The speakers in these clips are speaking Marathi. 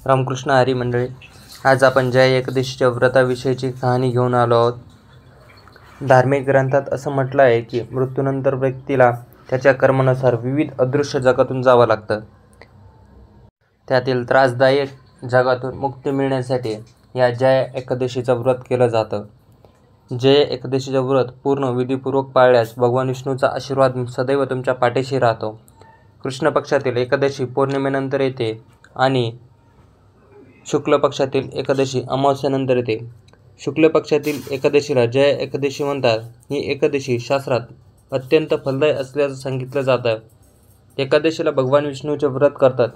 रामकृष्ण हरी मंडळी, आज आपण जय एकादशीच्या व्रताविषयीची कहाणी घेऊन आलो आहोत. धार्मिक ग्रंथात असं म्हटलं आहे की मृत्यूनंतर व्यक्तीला त्याच्या कर्मानुसार विविध अदृश्य जगातून जावं लागतं. त्यातील त्रासदायक जगातून मुक्ती मिळण्यासाठी या जय एकादशीचं व्रत केलं जातं. जय एकादशीचं व्रत पूर्ण विधीपूर्वक पाळल्यास भगवान विष्णूचा आशीर्वाद सदैव तुमच्या पाठीशी राहतो. कृष्ण पक्षातील एकादशी पौर्णिमेनंतर येते आणि शुक्ल पक्षातील एकादशी अमावस्येनंतर येते. शुक्ल पक्षातील एकादशीला जय एकादशी म्हणतात. ही एकादशी शास्त्रात अत्यंत फलदायी असल्याचं सांगितलं जातं. एकादशीला भगवान विष्णूचे व्रत करतात.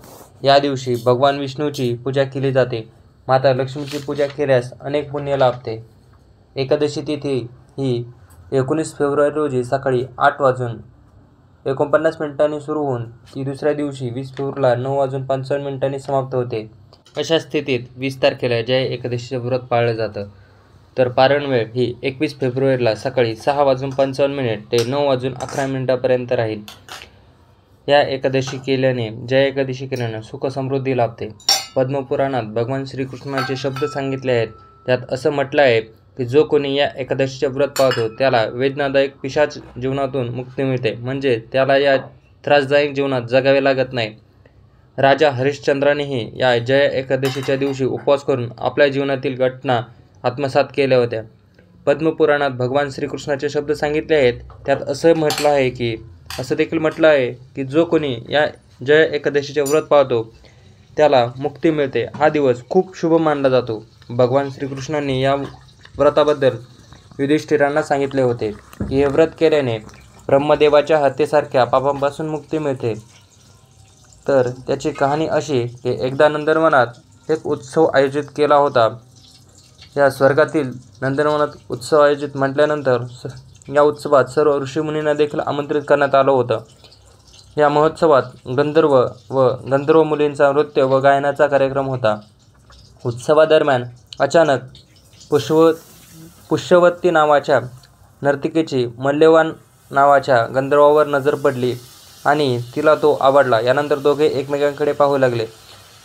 या दिवशी भगवान विष्णूची पूजा केली जाते. माता लक्ष्मीची पूजा केल्यास अनेक पुण्य लाभते. एकादशी तिथी ही 19 फेब्रुवारी रोजी सकाळी 8:49 सुरू होऊन ती दुसऱ्या दिवशी 20 फेब्रुवारीला 9:55 समाप्त होते. अशा स्थितीत 20 तारखेला जय एकादशीचे व्रत पाळलं जातं. तर पारण वेळ ही 21 फेब्रुवारीला सकाळी 6:55 ते 9:11 राहील. या एकादशी केल्याने जय एकादशी केल्याने सुख समृद्धी लाभते. पद्मपुराणात भगवान श्रीकृष्णाचे शब्द सांगितले आहेत. त्यात असं म्हटलं आहे की जो कोणी या एकादशीचे व्रत पाळतो त्याला वेदनादायक पिशाच जीवनातून मुक्ती मिळते, म्हणजे त्याला या त्रासदायक जीवनात जगावे लागत नाही. राजा हरिश्चंद्रानेही या जय एकादशीच्या दिवशी उपवास करून आपल्या जीवनातील घटना आत्मसात केल्या होत्या. पद्मपुराणात भगवान श्रीकृष्णाचे शब्द सांगितले आहेत. त्यात असं देखील म्हटलं आहे की जो कोणी या जय एकादशीचे व्रत पाळतो त्याला मुक्ती मिळते. हा दिवस खूप शुभ मानला जातो. भगवान श्रीकृष्णांनी या व्रताबद्दल युधिष्ठिरांना सांगितले होते की हे व्रत केल्याने ब्रह्मदेवाच्या हत्येसारख्या पापांपासून मुक्ती मिळते. तर त्याची कहाणी अशी की एकदा नंदनवनात एक उत्सव आयोजित केला होता. या स्वर्गातील नंदनवनात उत्सव आयोजित म्हटल्यानंतर या उत्सवात सर्व ऋषीमुनींना देखील आमंत्रित करण्यात आलं होतं. या महोत्सवात गंधर्व व गंधर्व मुलींचा नृत्य व गायनाचा कार्यक्रम होता. उत्सवादरम्यान अचानक पुष्यवती नावाच्या नर्तिकेची मल्यवान नावाच्या गंधर्वावर नजर पडली आणि तिला तो आवडला. यानंतर दोघे एकमेकांकडे पाहू लागले.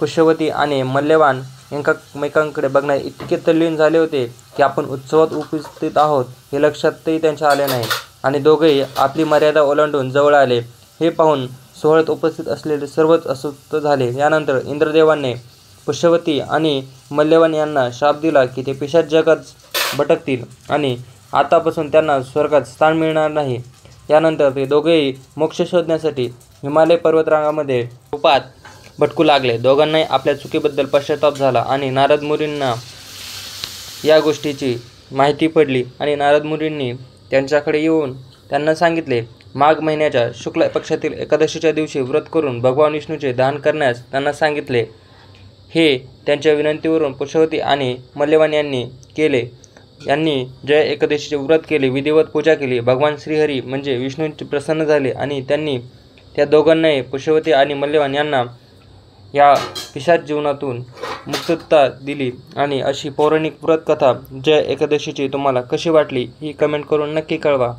पुष्यवती आणि मल्यवान एकमेकांकडे बघण्यात इतके तल्लीन झाले होते की आपण उत्सवात उपस्थित आहोत हे लक्षातही त्यांच्या आले नाही आणि दोघेही आपली मर्यादा ओलांडून जवळ आले. हे पाहून सोहळ्यात उपस्थित असलेले सर्वच अस्वस्थ झाले. यानंतर इंद्रदेवाने पुष्यवती आणि मल्यवान यांना शाप दिला की ते पिशाच जगात भटकतील आणि आतापासून त्यांना स्वर्गात स्थान मिळणार नाही. यानंतर ते दोघेही मोक्ष शोधण्यासाठी हिमालय पर्वतरांगामध्ये रूपात भटकू लागले. दोघांनाही आपल्या चुकीबद्दल पश्चाताप झाला आणि नारद मुनींना या गोष्टीची माहिती पडली आणि नारद मुनींनी त्यांच्याकडे येऊन त्यांना सांगितले. माघ महिन्याच्या शुक्ल पक्षातील एकादशीच्या दिवशी व्रत करून भगवान विष्णूचे ध्यान करण्यास त्यांना सांगितले. हे त्यांच्या विनंतीवरून पुष्यवती आणि मल्यवान यांनी केले. यांनी जय एकादशीचे व्रत केले, विधिवत पूजा केली. भगवान श्रीहरी म्हणजे विष्णूंचे प्रसन्न झाले आणि त्यांनी त्या दोघांनाही पुष्यवती आणि मल्यवान यांना या पिशाच जीवनातून मुक्तता दिली. आणि अशी पौराणिक व्रत कथा जय एकादशीची तुम्हाला कशी वाटली ही कमेंट करून नक्की कळवा.